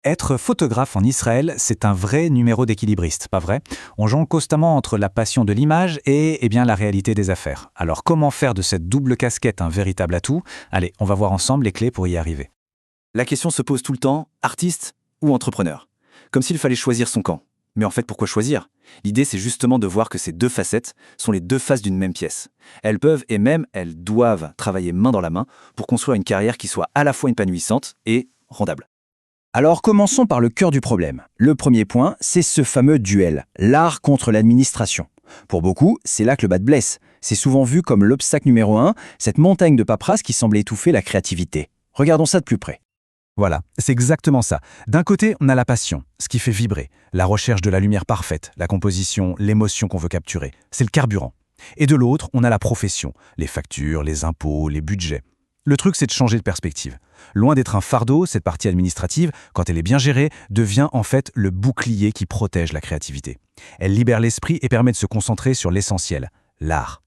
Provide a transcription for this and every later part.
Être photographe en Israël, c'est un vrai numéro d'équilibriste, pas vrai? On jongle constamment entre la passion de l'image et bien, la réalité des affaires. Alors comment faire de cette double casquette un véritable atout? Allez, on va voir ensemble les clés pour y arriver. La question se pose tout le temps, artiste ou entrepreneur? Comme s'il fallait choisir son camp. Mais en fait, pourquoi choisir? L'idée, c'est justement de voir que ces deux facettes sont les deux faces d'une même pièce. Elles peuvent et même elles doivent travailler main dans la main pour construire une carrière qui soit à la fois épanouissante et rentable. Alors commençons par le cœur du problème. Le premier point, c'est ce fameux duel, l'art contre l'administration. Pour beaucoup, c'est là que le bas blesse. C'est souvent vu comme l'obstacle numéro un, cette montagne de paperasse qui semble étouffer la créativité. Regardons ça de plus près. Voilà, c'est exactement ça. D'un côté, on a la passion, ce qui fait vibrer, la recherche de la lumière parfaite, la composition, l'émotion qu'on veut capturer. C'est le carburant. Et de l'autre, on a la profession, les factures, les impôts, les budgets. Le truc, c'est de changer de perspective. Loin d'être un fardeau, cette partie administrative, quand elle est bien gérée, devient en fait le bouclier qui protège la créativité. Elle libère l'esprit et permet de se concentrer sur l'essentiel, l'art.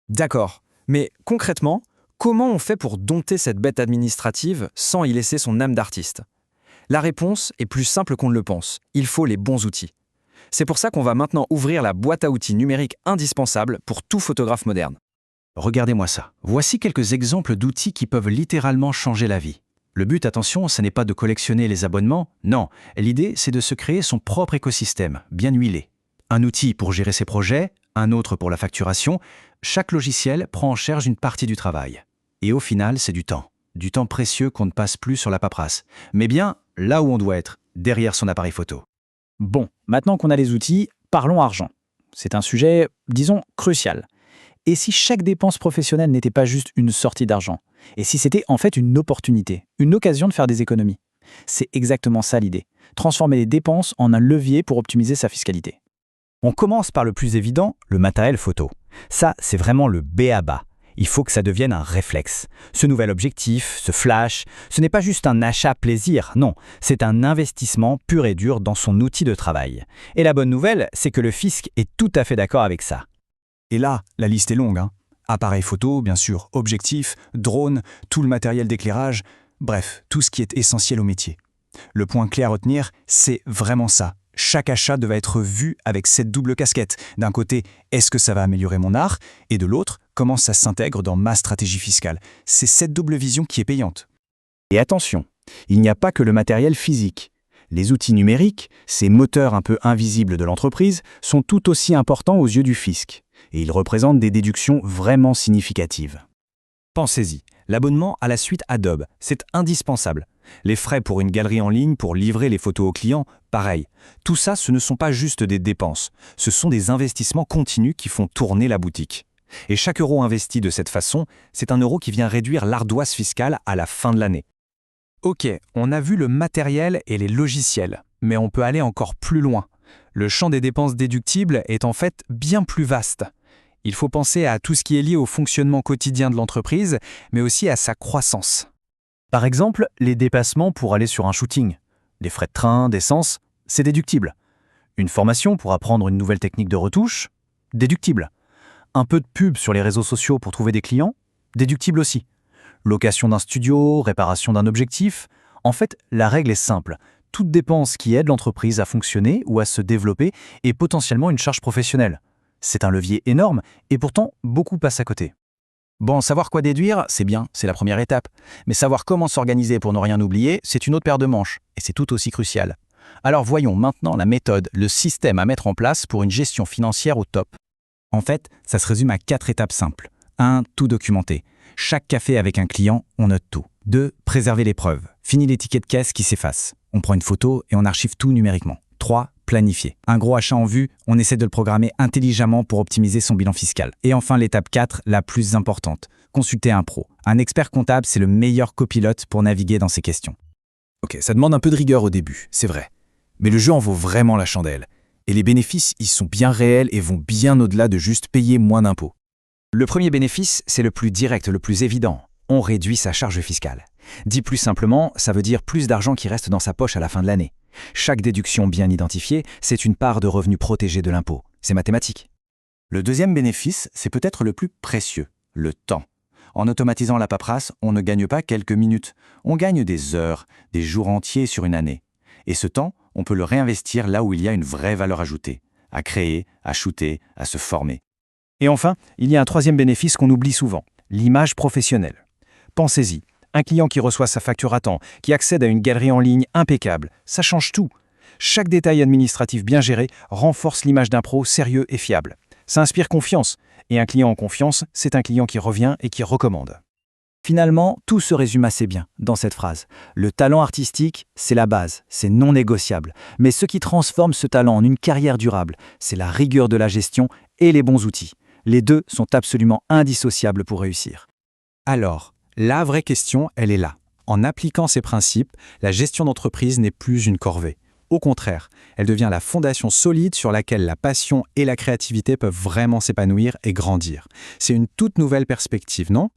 D'accord, mais concrètement, comment on fait pour dompter cette bête administrative sans y laisser son âme d'artiste? La réponse est plus simple qu'on ne le pense. Il faut les bons outils. C'est pour ça qu'on va maintenant ouvrir la boîte à outils numérique indispensable pour tout photographe moderne. Regardez-moi ça. Voici quelques exemples d'outils qui peuvent littéralement changer la vie. Le but, attention, ce n'est pas de collectionner les abonnements, non. L'idée, c'est de se créer son propre écosystème, bien huilé. Un outil pour gérer ses projets, un autre pour la facturation. Chaque logiciel prend en charge une partie du travail. Et au final, c'est du temps précieux qu'on ne passe plus sur la paperasse, mais bien là où on doit être, derrière son appareil photo. Bon, maintenant qu'on a les outils, parlons argent. C'est un sujet, disons, crucial. Et si chaque dépense professionnelle n'était pas juste une sortie d'argent? Et si c'était en fait une opportunité, une occasion de faire des économies? C'est exactement ça l'idée. Transformer les dépenses en un levier pour optimiser sa fiscalité. On commence par le plus évident, le matériel photo. Ça, c'est vraiment le b.a.-ba. Il faut que ça devienne un réflexe. Ce nouvel objectif, ce flash, ce n'est pas juste un achat plaisir, non, c'est un investissement pur et dur dans son outil de travail. Et la bonne nouvelle, c'est que le fisc est tout à fait d'accord avec ça. Et là, la liste est longue. Appareil photo, bien sûr, objectif, drone, tout le matériel d'éclairage, bref, tout ce qui est essentiel au métier. Le point clé à retenir, c'est vraiment ça. Chaque achat devait être vu avec cette double casquette. D'un côté, est-ce que ça va améliorer mon art? Et de l'autre, comment ça s'intègre dans ma stratégie fiscale? C'est cette double vision qui est payante. Et attention, il n'y a pas que le matériel physique. Les outils numériques, ces moteurs un peu invisibles de l'entreprise, sont tout aussi importants aux yeux du fisc. Et ils représentent des déductions vraiment significatives. Pensez-y, l'abonnement à la suite Adobe, c'est indispensable. Les frais pour une galerie en ligne pour livrer les photos aux clients, pareil. Tout ça, ce ne sont pas juste des dépenses, ce sont des investissements continus qui font tourner la boutique. Et chaque euro investi de cette façon, c'est un euro qui vient réduire l'ardoise fiscale à la fin de l'année. Ok, on a vu le matériel et les logiciels, mais on peut aller encore plus loin. Le champ des dépenses déductibles est en fait bien plus vaste. Il faut penser à tout ce qui est lié au fonctionnement quotidien de l'entreprise, mais aussi à sa croissance. Par exemple, les dépassements pour aller sur un shooting. Les frais de train, d'essence, c'est déductible. Une formation pour apprendre une nouvelle technique de retouche, déductible. Un peu de pub sur les réseaux sociaux pour trouver des clients, déductible aussi. Location d'un studio, réparation d'un objectif. En fait, la règle est simple. Toute dépense qui aide l'entreprise à fonctionner ou à se développer est potentiellement une charge professionnelle. C'est un levier énorme et pourtant beaucoup passent à côté. Bon, savoir quoi déduire, c'est bien, c'est la première étape. Mais savoir comment s'organiser pour ne rien oublier, c'est une autre paire de manches, et c'est tout aussi crucial. Alors voyons maintenant la méthode, le système à mettre en place pour une gestion financière au top. En fait, ça se résume à 4 étapes simples. 1. Tout documenter. Chaque café avec un client, on note tout. 2. Préserver les preuves. Fini les tickets de caisse qui s'effacent. On prend une photo et on archive tout numériquement. 3. Planifier. Un gros achat en vue, on essaie de le programmer intelligemment pour optimiser son bilan fiscal. Et enfin, l'étape 4, la plus importante. Consulter un pro. Un expert comptable, c'est le meilleur copilote pour naviguer dans ces questions. Ok, ça demande un peu de rigueur au début, c'est vrai. Mais le jeu en vaut vraiment la chandelle. Et les bénéfices, ils sont bien réels et vont bien au-delà de juste payer moins d'impôts. Le premier bénéfice, c'est le plus direct, le plus évident. On réduit sa charge fiscale. Dit plus simplement, ça veut dire plus d'argent qui reste dans sa poche à la fin de l'année. Chaque déduction bien identifiée, c'est une part de revenu protégé de l'impôt. C'est mathématique. Le deuxième bénéfice, c'est peut-être le plus précieux, le temps. En automatisant la paperasse, on ne gagne pas quelques minutes, on gagne des heures, des jours entiers sur une année. Et ce temps, on peut le réinvestir là où il y a une vraie valeur ajoutée, à créer, à shooter, à se former. Et enfin, il y a un troisième bénéfice qu'on oublie souvent, l'image professionnelle. Pensez-y, un client qui reçoit sa facture à temps, qui accède à une galerie en ligne impeccable, ça change tout. Chaque détail administratif bien géré renforce l'image d'un pro sérieux et fiable. Ça inspire confiance, et un client en confiance, c'est un client qui revient et qui recommande. Finalement, tout se résume assez bien dans cette phrase. Le talent artistique, c'est la base, c'est non négociable. Mais ce qui transforme ce talent en une carrière durable, c'est la rigueur de la gestion et les bons outils. Les deux sont absolument indissociables pour réussir. Alors, la vraie question, elle est là. En appliquant ces principes, la gestion d'entreprise n'est plus une corvée. Au contraire, elle devient la fondation solide sur laquelle la passion et la créativité peuvent vraiment s'épanouir et grandir. C'est une toute nouvelle perspective, non ?